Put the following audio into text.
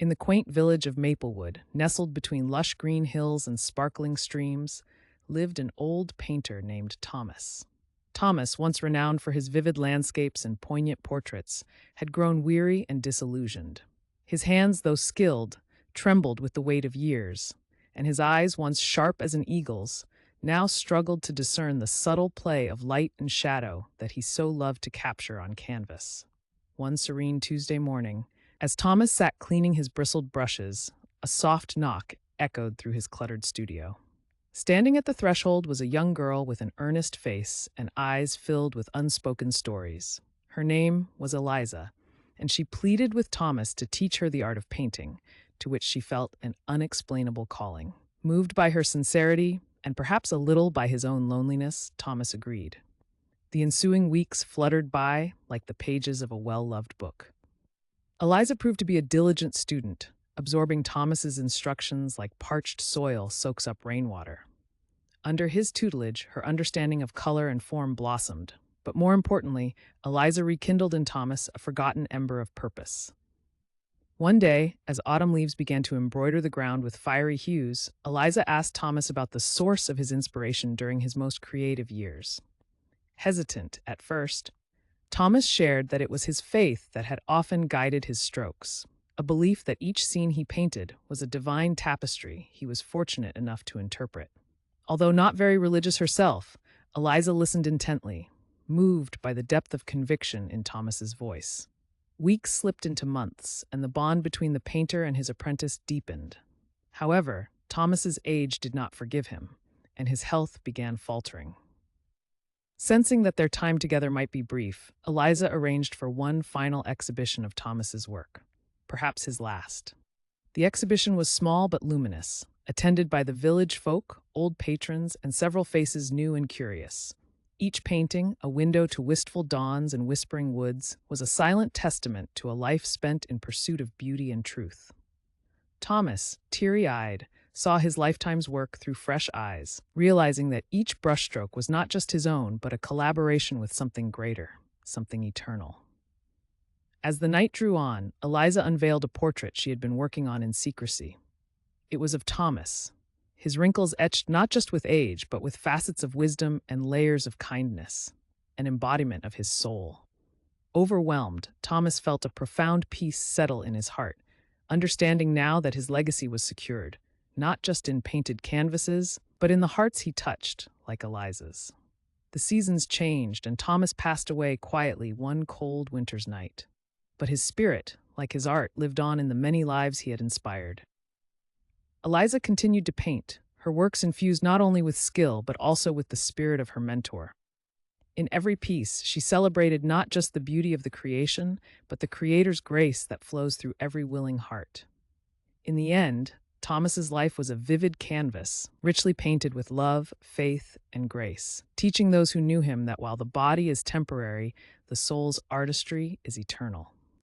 In the quaint village of Maplewood, nestled between lush green hills and sparkling streams, lived an old painter named Thomas. Thomas, once renowned for his vivid landscapes and poignant portraits, had grown weary and disillusioned. His hands, though skilled, trembled with the weight of years, and his eyes, once sharp as an eagle's, now struggled to discern the subtle play of light and shadow that he so loved to capture on canvas. One serene Tuesday morning, as Thomas sat cleaning his bristled brushes, a soft knock echoed through his cluttered studio. Standing at the threshold was a young girl with an earnest face and eyes filled with unspoken stories. Her name was Eliza, and she pleaded with Thomas to teach her the art of painting, to which she felt an unexplainable calling. Moved by her sincerity, and perhaps a little by his own loneliness, Thomas agreed. The ensuing weeks fluttered by like the pages of a well-loved book. Eliza proved to be a diligent student, absorbing Thomas's instructions like parched soil soaks up rainwater. Under his tutelage, her understanding of color and form blossomed, but more importantly, Eliza rekindled in Thomas a forgotten ember of purpose. One day, as autumn leaves began to embroider the ground with fiery hues, Eliza asked Thomas about the source of his inspiration during his most creative years. Hesitant at first, Thomas shared that it was his faith that had often guided his strokes, a belief that each scene he painted was a divine tapestry he was fortunate enough to interpret. Although not very religious herself, Eliza listened intently, moved by the depth of conviction in Thomas's voice. Weeks slipped into months, and the bond between the painter and his apprentice deepened. However, Thomas's age did not forgive him, and his health began faltering. Sensing that their time together might be brief, Eliza arranged for one final exhibition of Thomas's work, perhaps his last. The exhibition was small but luminous, attended by the village folk, old patrons, and several faces new and curious. Each painting, a window to wistful dawns and whispering woods, was a silent testament to a life spent in pursuit of beauty and truth. Thomas, teary-eyed, saw his lifetime's work through fresh eyes, realizing that each brushstroke was not just his own, but a collaboration with something greater, something eternal. As the night drew on, Eliza unveiled a portrait she had been working on in secrecy. It was of Thomas, his wrinkles etched not just with age, but with facets of wisdom and layers of kindness, an embodiment of his soul. Overwhelmed, Thomas felt a profound peace settle in his heart, understanding now that his legacy was secured, not just in painted canvases, but in the hearts he touched, like Eliza's. The seasons changed, and Thomas passed away quietly one cold winter's night. But his spirit, like his art, lived on in the many lives he had inspired. Eliza continued to paint, her works infused not only with skill, but also with the spirit of her mentor. In every piece, she celebrated not just the beauty of the creation, but the Creator's grace that flows through every willing heart. In the end, Thomas's life was a vivid canvas, richly painted with love, faith, and grace, teaching those who knew him that while the body is temporary, the soul's artistry is eternal.